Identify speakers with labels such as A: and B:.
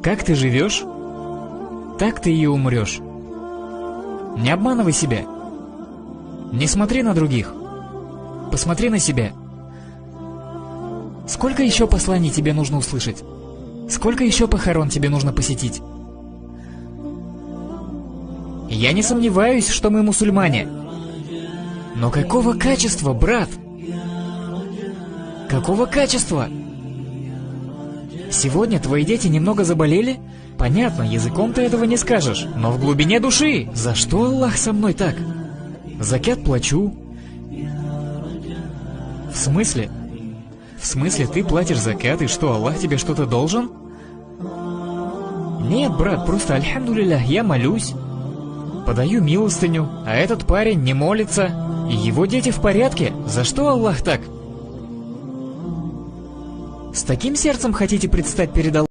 A: Как ты живешь, так ты и умрешь. Не обманывай себя. Не смотри на других. Посмотри на себя. Сколько еще посланий тебе нужно услышать? Сколько еще похорон тебе нужно посетить? Я не сомневаюсь, что мы мусульмане. Но какого качества, брат? Какого качества? Сегодня твои дети немного заболели? Понятно, языком ты этого не скажешь, но в глубине души, за что Аллах со мной так? Закят плачу. В смысле? В смысле, ты платишь закят, и что, Аллах тебе что-то должен? Нет, брат, просто альхамдулиллах, я молюсь. Подаю милостыню, а этот парень не молится, и его дети в порядке. За что Аллах так? С таким сердцем хотите предстать перед Аллахом?